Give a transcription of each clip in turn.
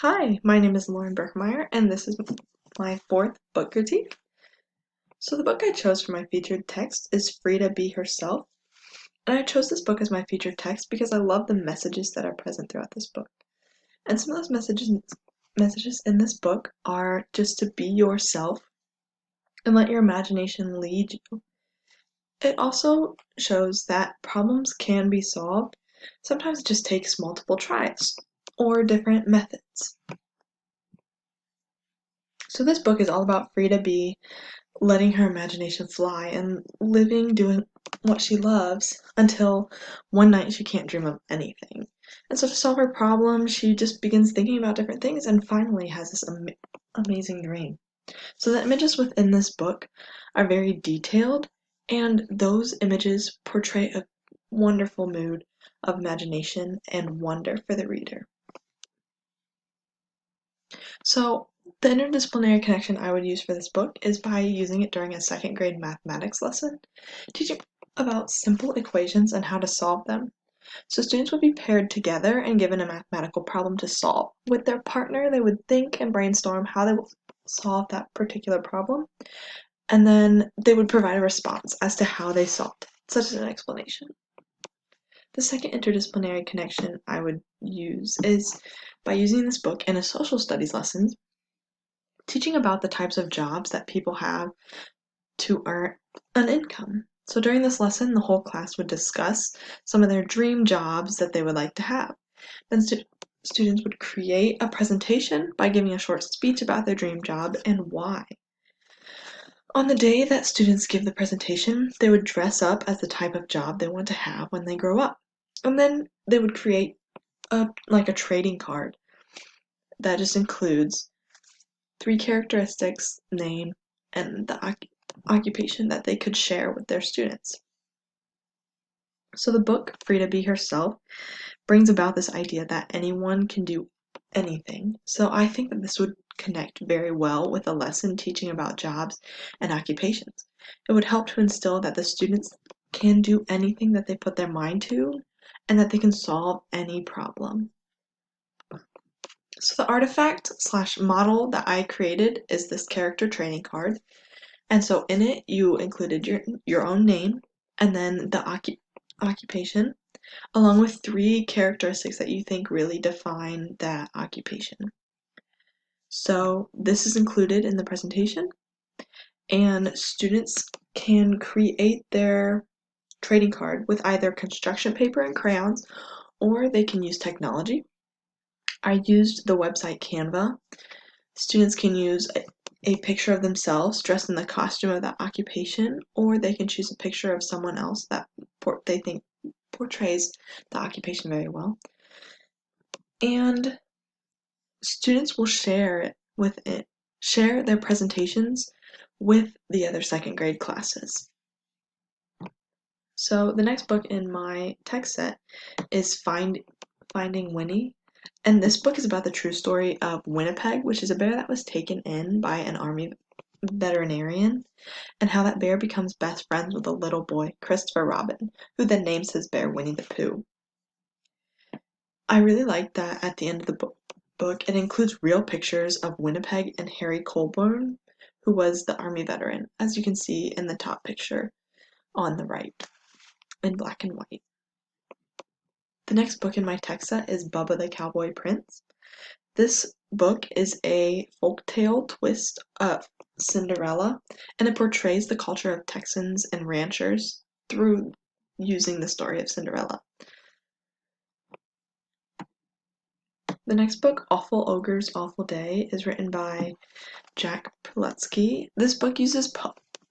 Hi, my name is Lauren Berkmeyer, and this is my fourth book critique. So the book I chose for my featured text is Frida Be Herself, and I chose this book as my featured text because I love the messages that are present throughout this book. And some of those messages in this book are just to be yourself and let your imagination lead you. It also shows that problems can be solved. Sometimes it just takes multiple tries or different methods. So this book is all about Frida B letting her imagination fly and living doing what she loves until one night she can't dream of anything. And so to solve her problem, she just begins thinking about different things and finally has this amazing dream. So the images within this book are very detailed, and those images portray a wonderful mood of imagination and wonder for the reader. So the interdisciplinary connection I would use for this book is by using it during a second grade mathematics lesson, teaching about simple equations and how to solve them. So students would be paired together and given a mathematical problem to solve. With their partner, they would think and brainstorm how they will solve that particular problem, and then they would provide a response as to how they solved it, such as an explanation. The second interdisciplinary connection I would use is by using this book in a social studies lesson, teaching about the types of jobs that people have to earn an income. So during this lesson, the whole class would discuss some of their dream jobs that they would like to have. Then students would create a presentation by giving a short speech about their dream job and why. On the day that students give the presentation, they would dress up as the type of job they want to have when they grow up. And then they would create a trading card that just includes 3 characteristics, name, and the occupation that they could share with their students. So the book, Frida Be Herself, brings about this idea that anyone can do anything. So I think that this would connect very well with a lesson teaching about jobs and occupations. It would help to instill that the students can do anything that they put their mind to and that they can solve any problem. So the artifact slash model that I created is this character training card. And so in it, you included your own name and then the occupation, along with 3 characteristics that you think really define that occupation. So this is included in the presentation, and students can create their trading card with either construction paper and crayons, or they can use technology. I used the website Canva. Students can use a picture of themselves dressed in the costume of that occupation, or they can choose a picture of someone else that they think portrays the occupation very well. And students will share their presentations with the other second grade classes. So the next book in my text set is Finding Winnie. And this book is about the true story of Winnipeg, which is a bear that was taken in by an army veterinarian, and how that bear becomes best friends with a little boy, Christopher Robin, who then names his bear Winnie the Pooh. I really like that at the end of the book it includes real pictures of Winnipeg and Harry Colborne, who was the army veteran, as you can see in the top picture on the right, in black and white. The next book in my text set is Bubba the Cowboy Prince. This book is a folktale twist of Cinderella, and it portrays the culture of Texans and ranchers through using the story of Cinderella. The next book, Awful Ogre's Awful Day, is written by Jack Pilutsky. This book uses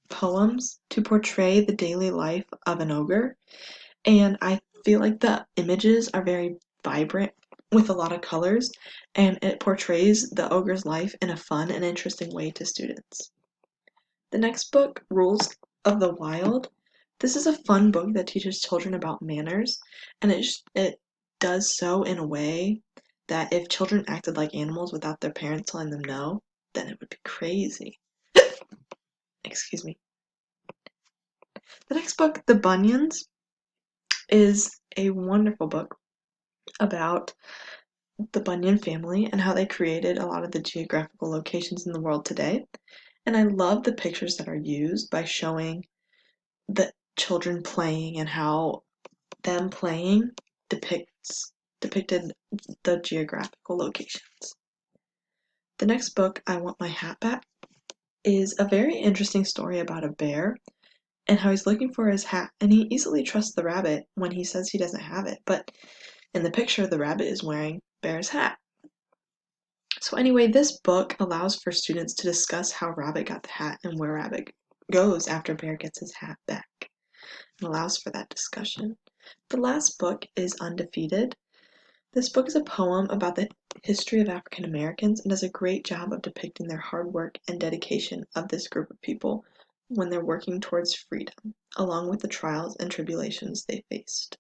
poems to portray the daily life of an ogre, and I feel like the images are very vibrant with a lot of colors, and it portrays the ogre's life in a fun and interesting way to students. The next book, Rules of the Wild. This is a fun book that teaches children about manners, and it does so in a way that if children acted like animals without their parents telling them no, then it would be crazy. Excuse me. The next book, The Bunions, is a wonderful book about the Bunyan family and how they created a lot of the geographical locations in the world today. And I love the pictures that are used by showing the children playing and how them playing depicted the geographical locations. The next book, I Want My Hat Back, is a very interesting story about a bear and how he's looking for his hat, and he easily trusts the rabbit when he says he doesn't have it, but in the picture, the rabbit is wearing Bear's hat. So anyway, this book allows for students to discuss how Rabbit got the hat and where Rabbit goes after Bear gets his hat back. It allows for that discussion. The last book is Undefeated. This book is a poem about the history of African Americans and does a great job of depicting their hard work and dedication of this group of people when they're working towards freedom, along with the trials and tribulations they faced.